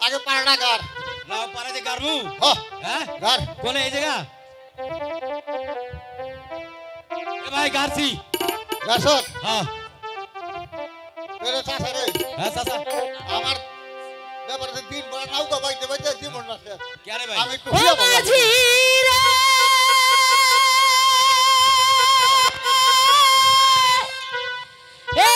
আগে পাড়াটা গার না পারে যে গারমু হ্যাঁ গার কোনে এই জায়গা এ ভাই গারছি গাছর হ্যাঁ মেরে চাচা রে হ্যাঁ চাচা আমার ব্যাপারে দিন বড় নাও তো বাইতে বাইতে জীবন না কে রে ভাই আমি একটু ও মাঝি রে এ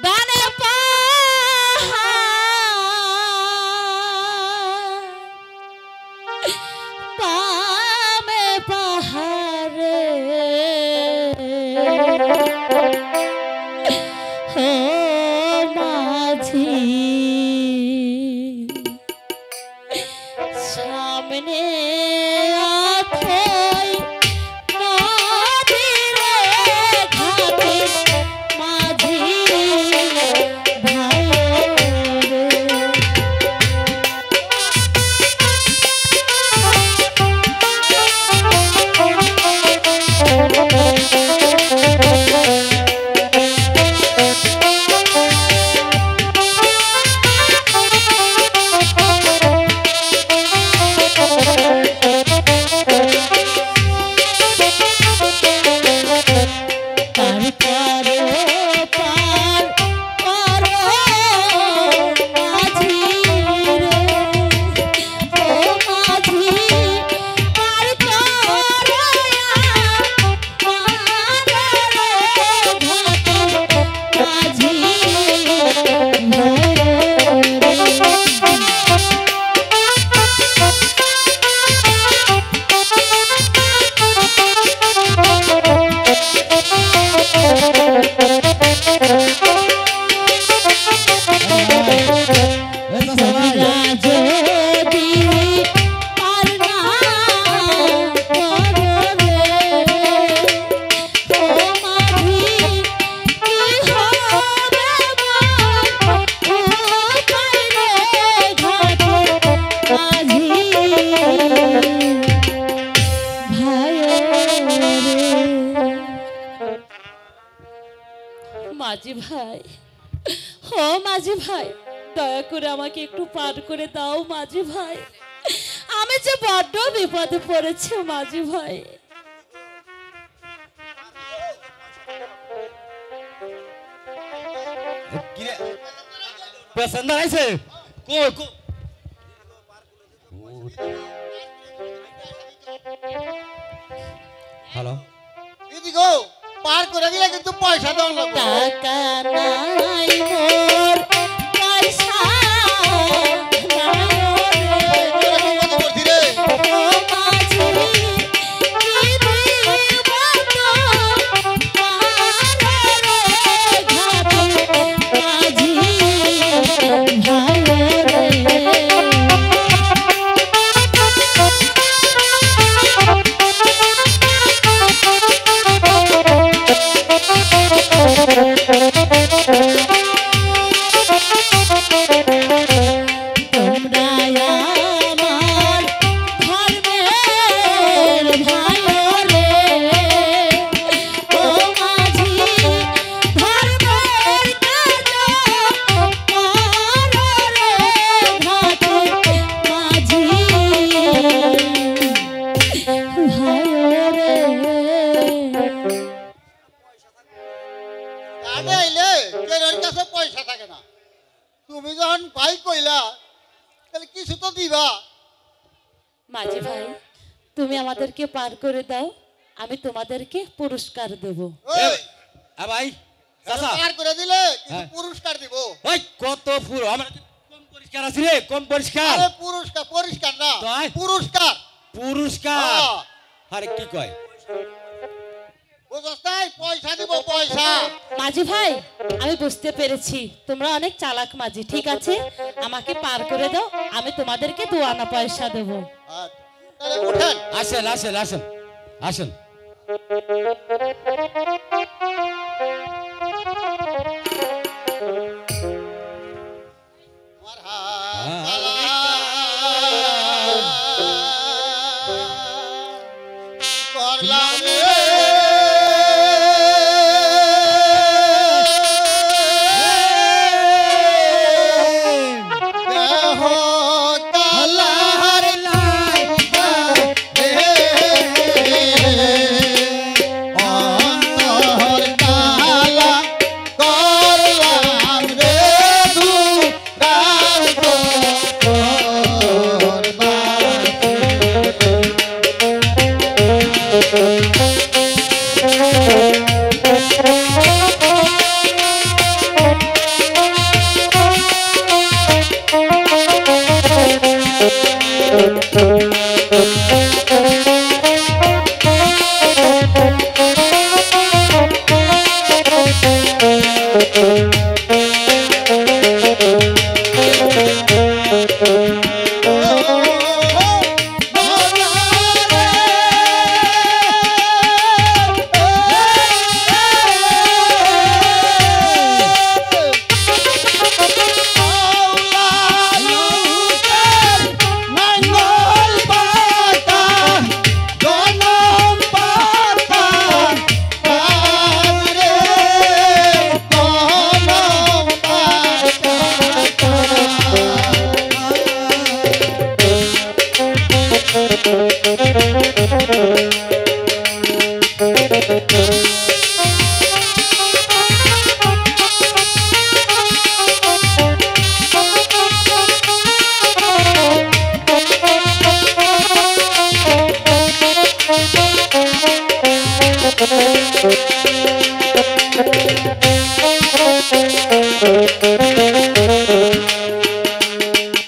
বানে পামে পাহাড়ে ও মাঝি সামনে আথই নদীর ঘাটে মাঝি ভাই মাঝি ভাই ও মাঝি ভাই দয়া করে আমাকে একটু পার করে দাও মাঝি ভাই আমি যে বড্ড বিপদে পড়েছি মাঝি ভাই কি রে পেছান্দার আইছে কো কো হ্যালো এদিকে পার করে দিলে কিন্তু পয়সা দাও লাগবে টাকা নাই মোর পয়সা নাই রে ও মাঝি কি দিব তো পারে ঘাটে মাঝি ভাই রে আমি আইলে কেন কাছে পয়সা থাকে না তুমি যখন ভাই কইলা তাহলে কিছু তো দিবা মাঝি ভাই তুমি আমাদেরকে পার করে দাও আমি তোমাদেরকে পুরস্কার দেব এ ওই ভাই চাচা পার করে দিলে কিছু হ্যাঁ। পুরস্কার দিব ওই কত ফুল আমরা কম পরিষ্কার আছি রে কম পরিষ্কার আরে পুরস্কার পরিষ্কার না তাই? পুরস্কার পুরস্কার হ্যাঁ। আরে কি কয় বুঝছ নাই পয়সা দিব পয়সা মাঝি ভাই আমি বুঝতে পেরেছি তোমরা অনেক চালাক মাঝি ঠিক আছে আমাকে পার করে দাও আমি তোমাদেরকে 2 আনা পয়সা দেব আচ্ছা, তাহলে উঠেন আসেন আসেন আসেন আসেন আমার হাত করলাম রে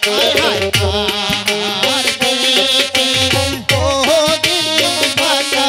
হায় হায় আর দেখে বহুদিন বাঁচা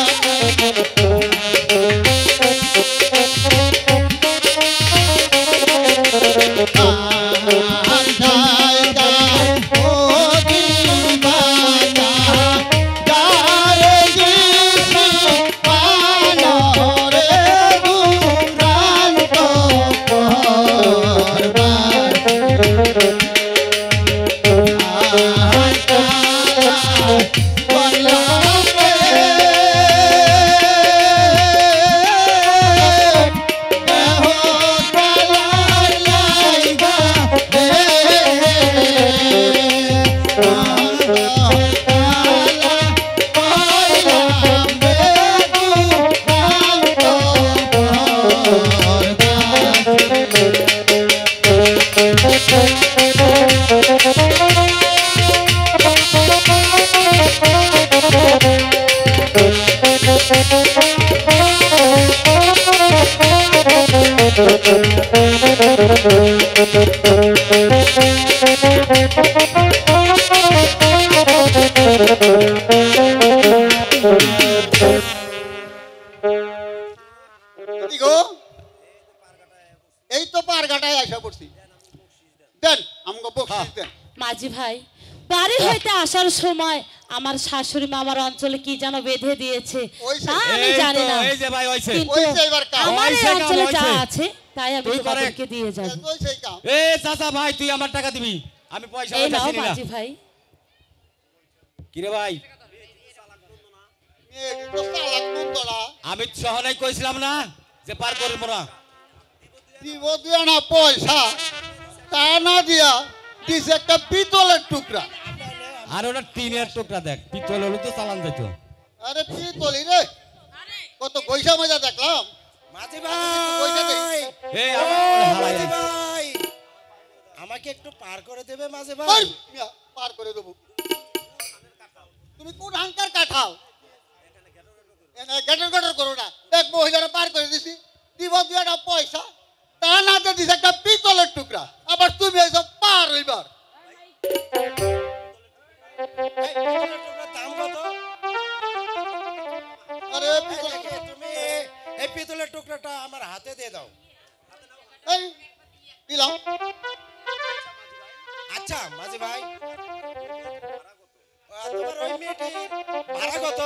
এই তো পারঘাটায় আসা পড়ছি দেন আমাকে বকশিস দেন মাঝি ভাই বাড়ি হইতে আসার সময় আমার শাশুড়ি মা আমার অঞ্চলে কি যেন বেঁধে দিয়েছে তা আমি জানি না এই যে ভাই হইছে কিন্তু ওই যে এবার কাম আমার এই হইছে, কাম অঞ্চলে যা হইছে। আছে তাই আমি তুই করে। তোমাদেরকে দিয়ে যাব ওই সেই কাম এ চাচা ভাই তুই আমার টাকা দিবি আমি পয়সা এই পয়সা নাও চিনি না মাঝি ভাই কি রে ভাই মেয়ে তো চালাক মন্দরা আমি সহনাই কইছিলাম না যে পার করব না দিব দিয়া না পয়সা তা না দিয়া দিছে একটা পিতলের টুকরা আর ওটা টিনের টুকরা দেখ পিতল হলো তো চালান যাইতো আরে পিতলি রে কত পয়সা মজা দেখলাম মাঝি পয়সা দে ভাই এই ও আমার হালাই মাঝি ভাই আমাকে একটু পার করে দেবে মাঝি ওই, ভাই মিয়া, পার করে দেবো তুমি কোন হাঙ্কার কাঠাও গেটর গেটর করো না দেখ মহিলারা পার করে দিছি দিব দিয়া না পয়সা তা না দিয়ে দিছে একটা পিতলের টুকরা আবার তুমি এইসব পার হইবার এই পিতলের টুকরার দাম কত আরে এই পিতল দেখে, তুমি এই পিতলের টুকরাটা আমার হাতে দিয়ে দাও এই দিলাম আচ্ছা মাঝি ভাই তোমার ওই মেয়েটির ভাড়া কত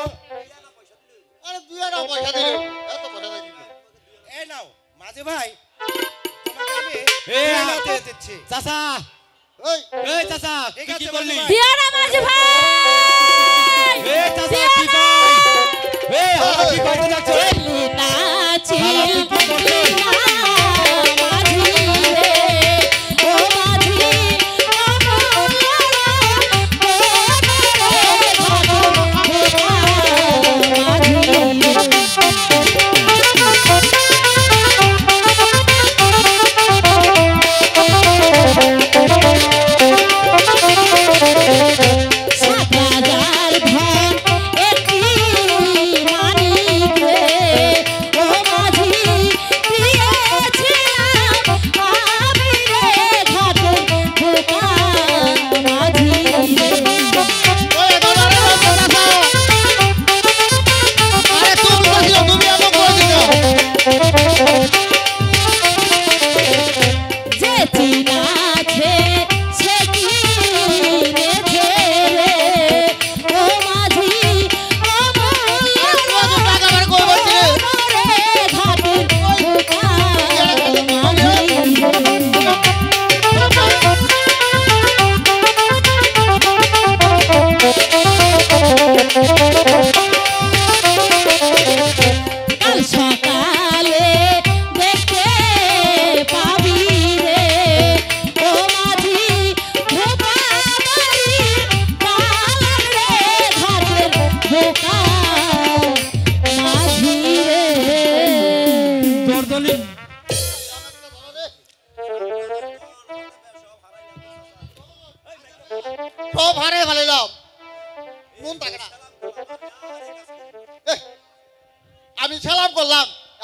আরে দুই আনা পয়সা দিলে এত পয়সা দিলে এই নাও মাঝি ভাই তোমাকে আমি এই দুই আমার- আনা দিয়ে দিচ্ছি চাচা এই এই চাচা ঠিক তুই কি আছে, করলি বাবা। দিও না মাঝি ভাই এই চাচা কি কই এই আমার কি করতে যাচ্ছ চিল্লি না শালা তুই কি করলি? মাঝি রে ও মাঝি সাদার ধন একটি মানিক রে ও মাঝি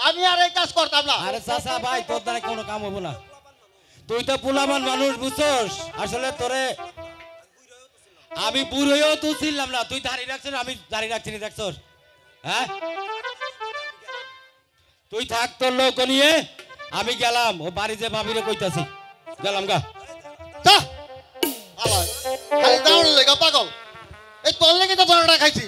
আমি আর এই কাজ করতাম না। আরে চাচা ভাই তোর দ্বারা কোনো কাম হবো না। তুই তো পুলামান মানুষ বুঝছস। আসলে তোরে আমি বুড়োও তো ছিলাম না। তুই দাড়ি রাখছিস আমি দাড়ি রাখছি না দেখছস। হ্যাঁ তুই থাক তোর লোক নিয়ে আমি গেলাম ও বাড়ি যে ভাবিরে কইতাছি গেলাম গা। যা আলাই খালি দাউড় লেগা পাগল। এই তোর লেগে তো তোরটা খাইছি।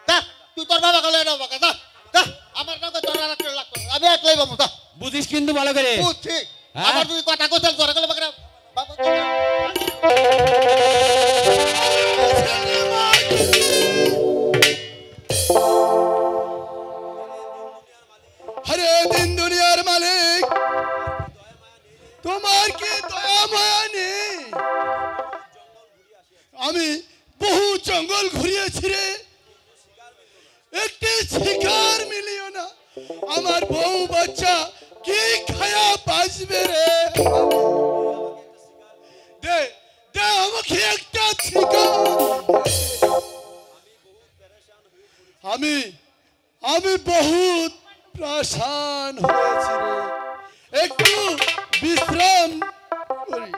যা তুই তোর বাবা গলে না বাবা যা যা আমার নামে তোর আর একটা লাগতো আমি একলাই বাবু যা। বুঝিস কিন্তু ভালো করে। বুঝছি হ্যাঁ? আমার তুই কথা কইছস তোর গলে বাবা বাবা हरे दिन दुनियार मालिक তোমার কি দয়া মায়া নেই? আমি বহু জঙ্গল ঘুরিয়েছি রে, একটি শিকার মিলিও না। আমার বউ বাচ্চা কি খায়া বাঁচবে রে? দে দে আমাকে একটা শিকার। আমি আমি বহুত প্রাসান হয়েছি রে, একটু বিশ্রাম করি।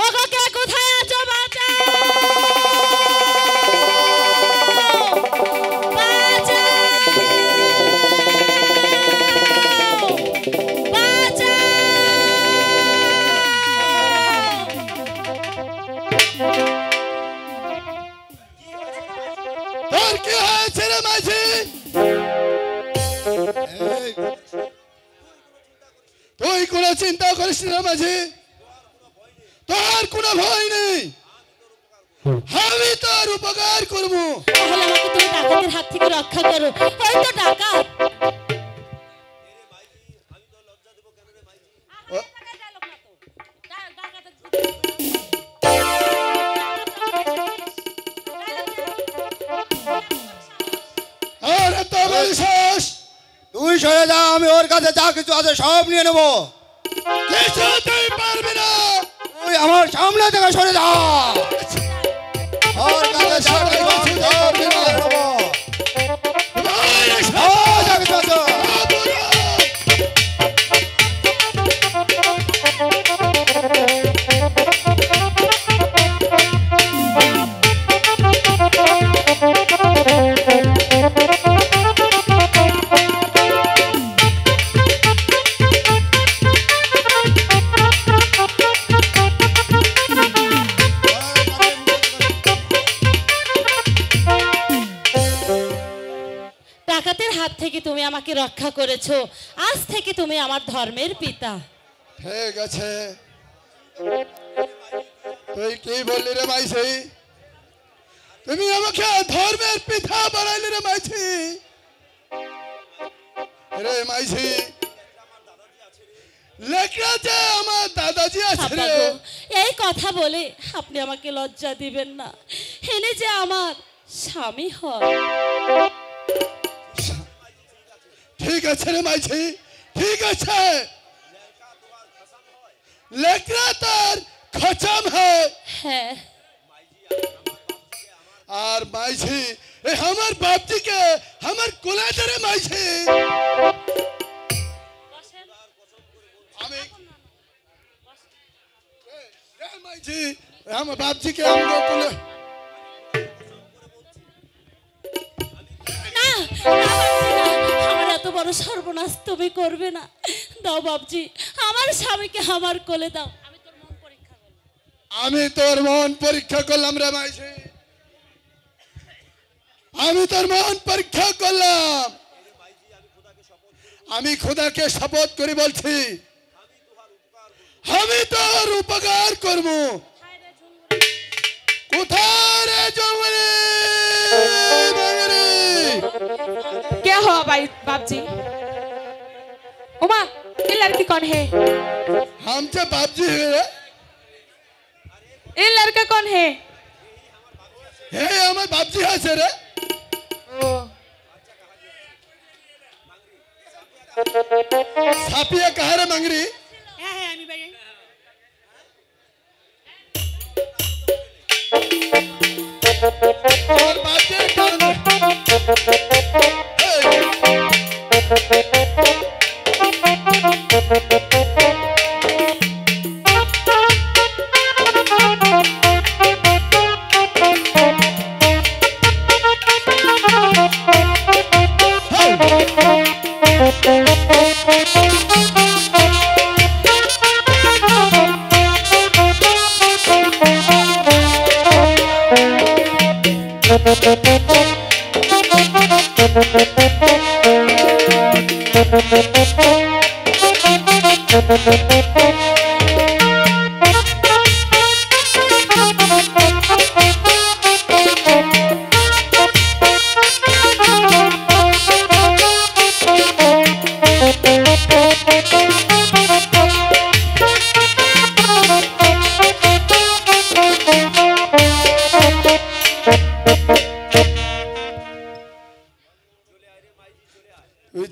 ওগো কে কোথায় আছো বাঁচাও তোর কি হয়েছে রে মাঝি? তুই কোনো চিন্তা করিস না মাঝি, তোর কোনো ভয় নেই। আমি তোর উপকার করবো। তাহলে আমাকে তুমি ডাকাতের হাত থেকে রক্ষা করো। ওই তো ডাকাত। আরে তো বিশ্বাস তুই সরে যা আমি ওর কাছে যা কিছু আছে সব নিয়ে নেবো। কিছুতেই পারবি না। তুই আমার সামনে থেকে সরে যা। ওর কাছে যা কিছু আছে সব নিয়ে নেবো। যা কিছু আছে ডাকাতের হাত থেকে তুমি আমাকে রক্ষা করেছো। আজ থেকে তুমি আমার ধর্মের পিতা। ঠিক আছে, তুই কি বললি রে মাইছি? তুমি আমাকে ধর্মের পিতা বানাইলি রে মাইছি। রে মাইছি, লেখরাতে আমার দাদাজি আছে আব্বা রে। গো, এই কথা বলে আপনি আমাকে লজ্জা দিবেন না। এনে যে আমার স্বামী হয়। ঠিক আছে রে মাইছি, ঠিক আছে। লেকরা তার খচাম হয় হ্যাঁ আর মাইছি এ আমার বাপজিকে আমার কোলে ধরে মাইছি। আমি এ মাইছি আমার বাপজিকে আমার কোলে। না, না বাপজি, না। আমার এত বড় সর্বনাশ তুমি করবে না। দাও বাপজি, আমার স্বামীকে আমার কোলে দাও। আমি তোর মন পরীক্ষা করলাম রে মাইছি, আমি তোর মন পরীক্ষা করলাম। আমি খোদাকে শপথ করে বলছি আমি তোর উপকার করব। কোথায় রে জঙ্গলে क्या हुआ भाई बाप जी? उमा, ये लड़की कौन है? हमसे बाप जी है रे। ये लड़का कौन है? हे हमारे बाप जी है से रे। सापिया कहाँ रे मंगरी? আমি ভাই তোর বাপের কারণে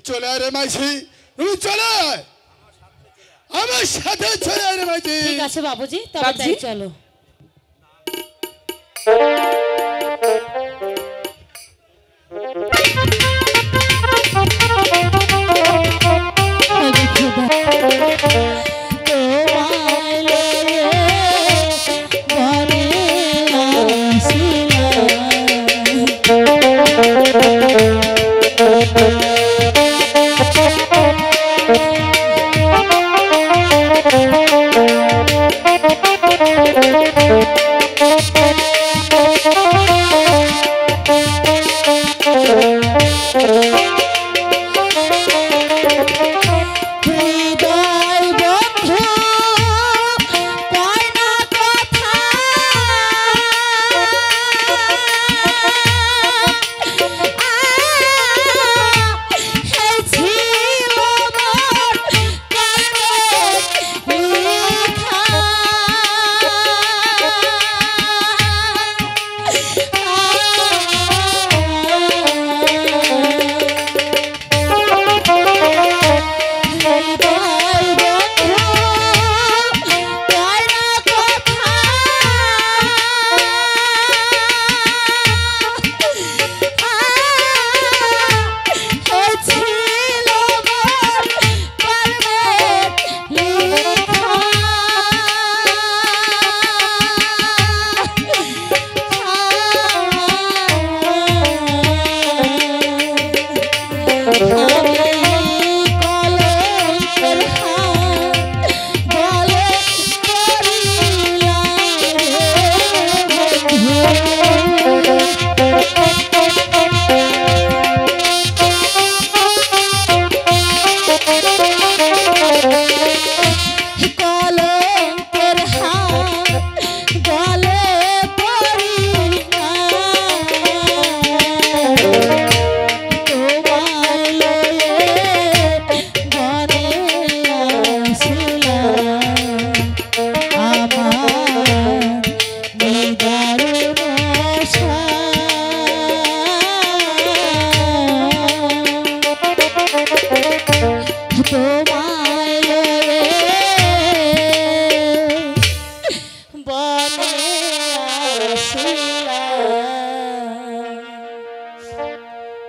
চলে আয় রে মাইছি তুমি চলে আয় আমার সাথে চলে আয় রে মাইছি ঠিক আছে বাবুজি তবে বাবজি? তাই চলো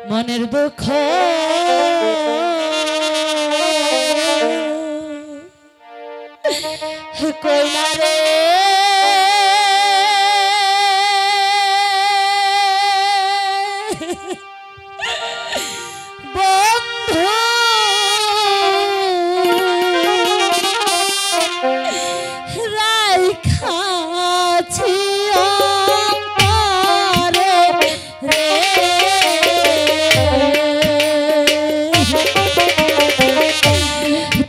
মনের দুঃখ কইলা রে বন্ধু রাইখাছি অন্তরে রে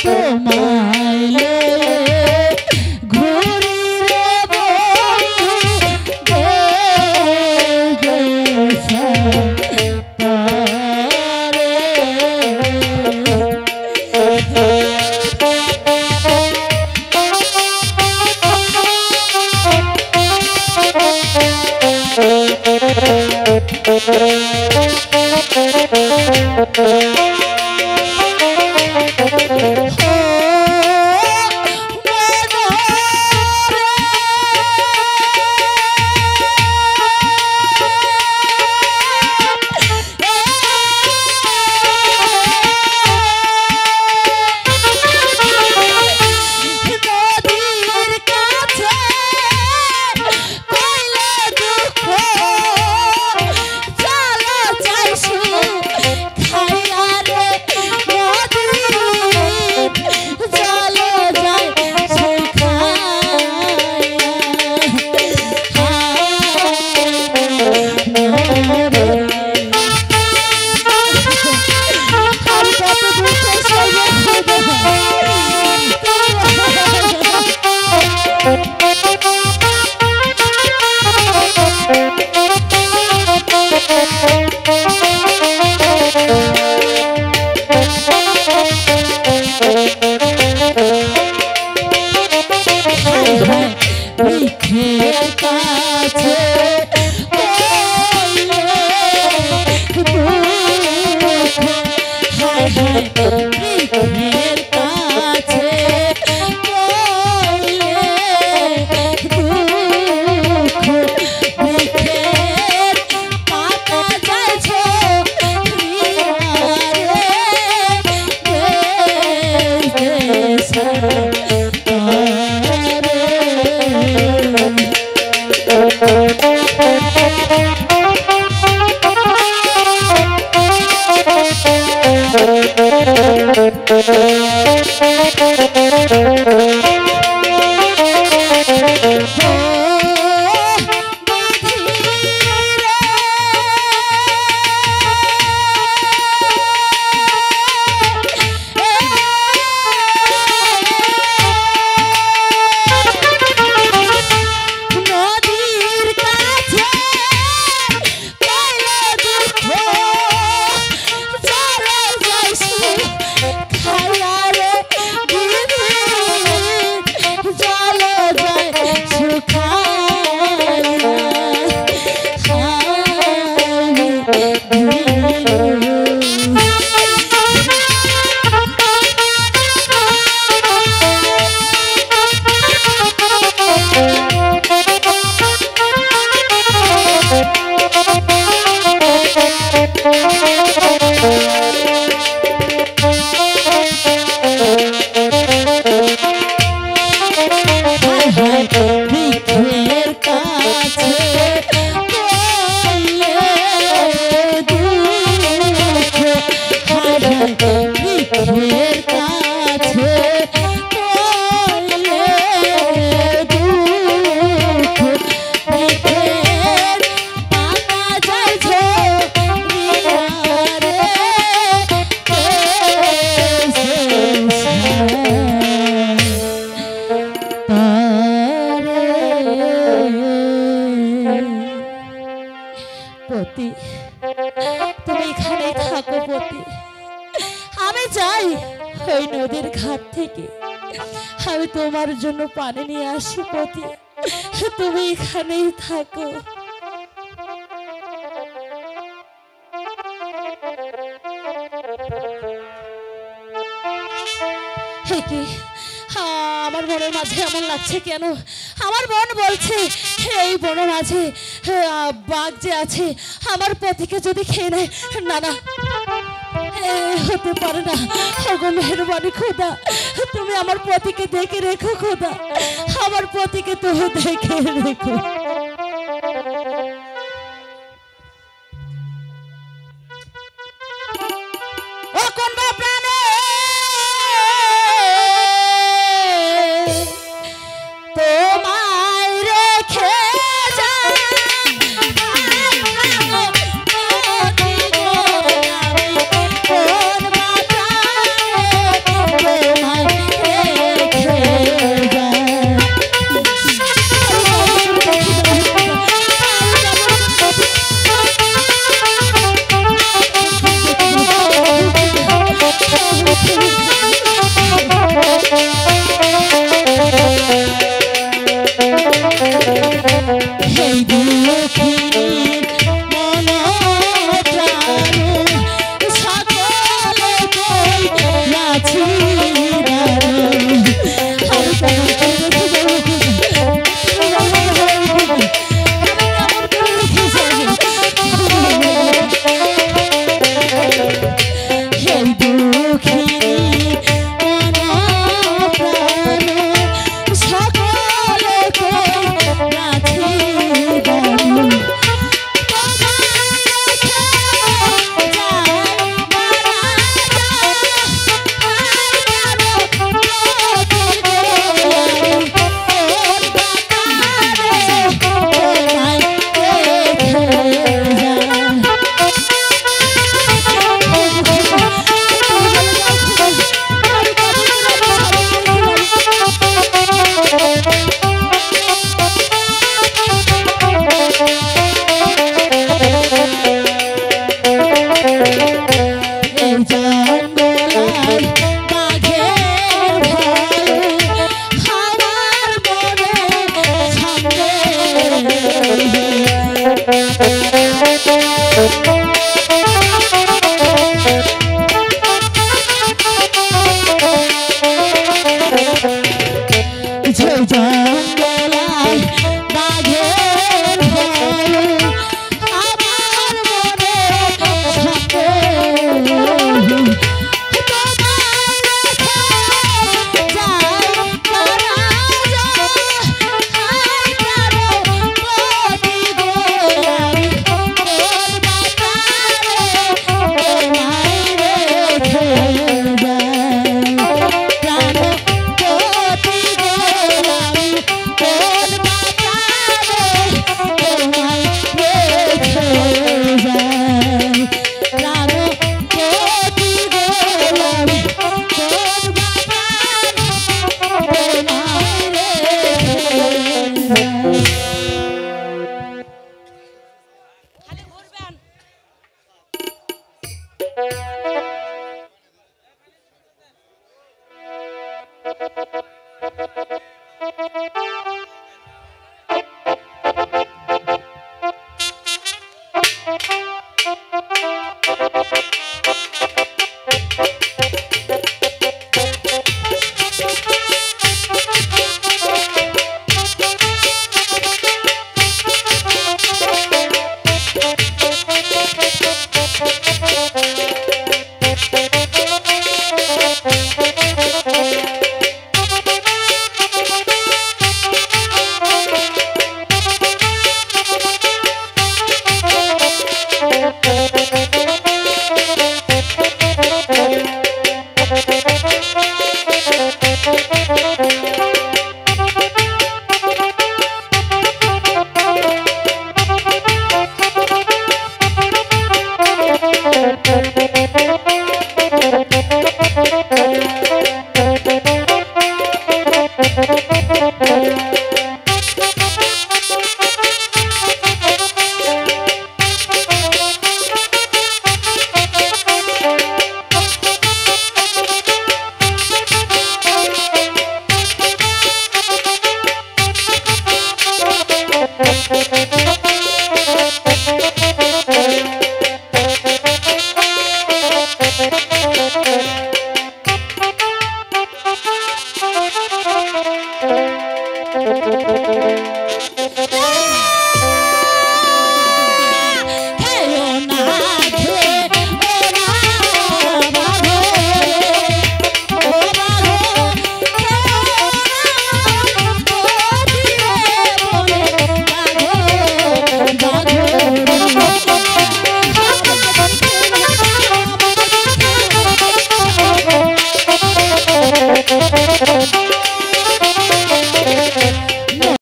তোমায় লয়ে ঘুরি রে বন্ধু গেছা হায় হায় বৃক্ষের কাছে কইলে দুঃখ হায় হায় বৃক্ষের কাছে কইলে দুঃখ বৃক্ষের পাতা যায় ঝরিয়া রে দেশ নদীর কাছে কইলে দুঃখ চলে যাইছো খাইয়া রে দিদি চলে যায় বৃক্ষের কাছে কইলে দুঃখ হায় হায় বৃক্ষের কাছে কইলে দুঃখ বৃক্ষের পাতা যায় ঝরিয়া রে পতি তুমি এখানেই থাকো পতি আমি যাই ওই নদীর ঘাট থেকে আমি তোমার জন্য পানি নিয়ে আসি পতি তুমি এখানেই থাকো হে কি আমার মনের মাঝে এমন লাগছে কেন আমার মন বলছে এই বনের মাঝে বাঘ যে আছে আমার পতিকে যদি খেয়ে নেয় না না হতে পারে না ওগো মেহরবানি খোদা তুমি আমার পতিকে দেখে রেখো খোদা আমার পতিকে তুমি দেখে রেখো ও কোন প্রাণে তোমায় রেখে যায় কোন তোমায় রেখে যায় এই দুঃখিনীর মন প্রাণ সকলে কইয়াছি এই দুঃখিনীর মন প্রাণ সকলে কইয়াছি গলায় বাঘের ভয় আমার মনে থাকে